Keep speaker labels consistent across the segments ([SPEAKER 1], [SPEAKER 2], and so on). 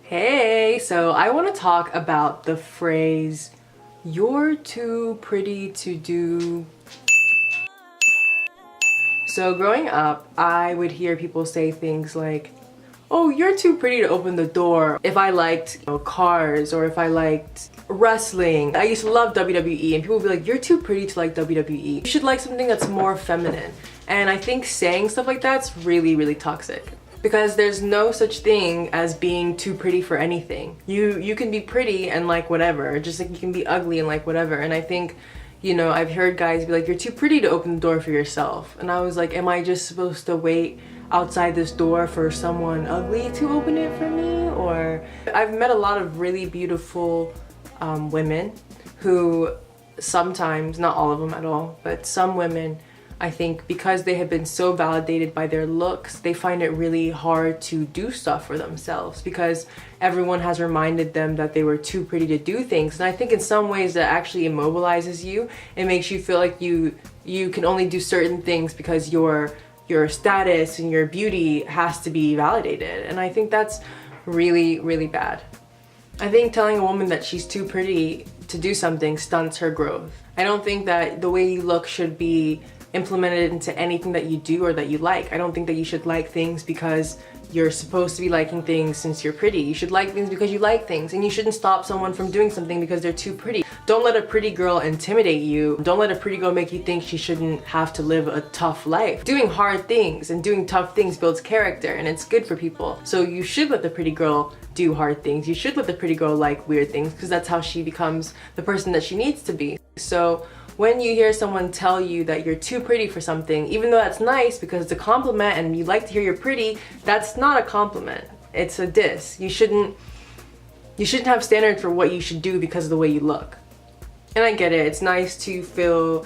[SPEAKER 1] Hey, so I want to talk about the phrase, "You're too pretty to do." So growing up, I would hear people say things like, "Oh, you're too pretty to open the door." If I liked, cars, or if I liked wrestling. I used to love WWE, and people would be like, "You're too pretty to like WWE. You should like something that's more feminine." And I think saying stuff like that's really, really toxic. Because there's no such thing as being too pretty for anything. You can be pretty and like whatever, just like you can be ugly and like whatever. And I think, I've heard guys be like, "You're too pretty to open the door for yourself." And I was like, am I just supposed to wait outside this door for someone ugly to open it for me? Or I've met a lot of really beautiful women who sometimes, not all of them at all, but some women, I think because they have been so validated by their looks, they find it really hard to do stuff for themselves because everyone has reminded them that they were too pretty to do things. And I think in some ways that actually immobilizes you. It makes you feel like you can only do certain things because your status and your beauty has to be validated. And I think that's really, really bad. I think telling a woman that she's too pretty to do something stunts her growth. I don't think that the way you look should be implemented into anything that you do or that you like. I don't think that you should like things because you're supposed to be liking things since you're pretty. You should like things because you like things, and you shouldn't stop someone from doing something because they're too pretty. Don't let a pretty girl intimidate you. Don't let a pretty girl make you think she shouldn't have to live a tough life. Doing hard things and doing tough things builds character, and it's good for people. So you should let the pretty girl do hard things. You should let the pretty girl like weird things because that's how she becomes the person that she needs to be. So when you hear someone tell you that you're too pretty for something, even though that's nice because it's a compliment and you like to hear you're pretty, that's not a compliment. It's a diss. You shouldn't have standards for what you should do because of the way you look. And I get it. It's nice to feel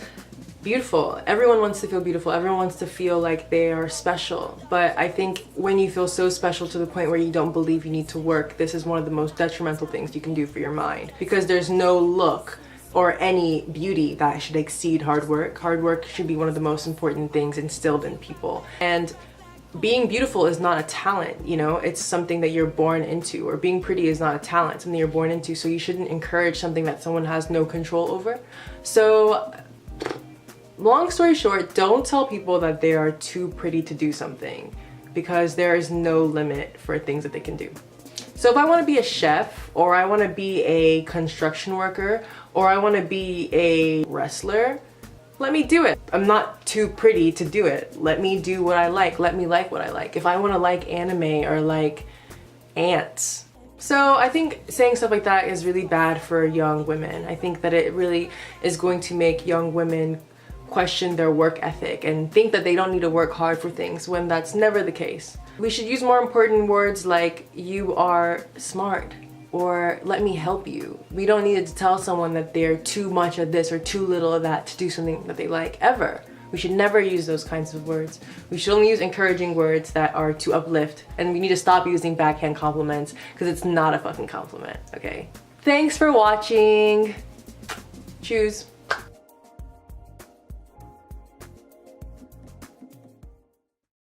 [SPEAKER 1] beautiful. Everyone wants to feel beautiful. Everyone wants to feel like they are special. But I think when you feel so special to the point where you don't believe you need to work, this is one of the most detrimental things you can do for your mind. Because there's no look or any beauty that should exceed hard work. Hard work should be one of the most important things instilled in people. And being beautiful is not a talent, it's something that you're born into. Or being pretty is not a talent, something you're born into. So you shouldn't encourage something that someone has no control over. So long story short, don't tell people that they are too pretty to do something, because there is no limit for things that they can do. So if I want to be a chef, or I want to be a construction worker, or I want to be a wrestler, let me do it. I'm not too pretty to do it. Let me do what I like. Let me like what I like. If I want to like anime or like ants. So I think saying stuff like that is really bad for young women. I think that it really is going to make young women question their work ethic and think that they don't need to work hard for things when that's never the case. We should use more important words like "you are smart" or "let me help you." We don't need to tell someone that they're too much of this or too little of that to do something that they like, ever. We should never use those kinds of words. We should only use encouraging words that are to uplift, and we need to stop using backhand compliments because it's not a fucking compliment, okay? Thanks for watching. Choose.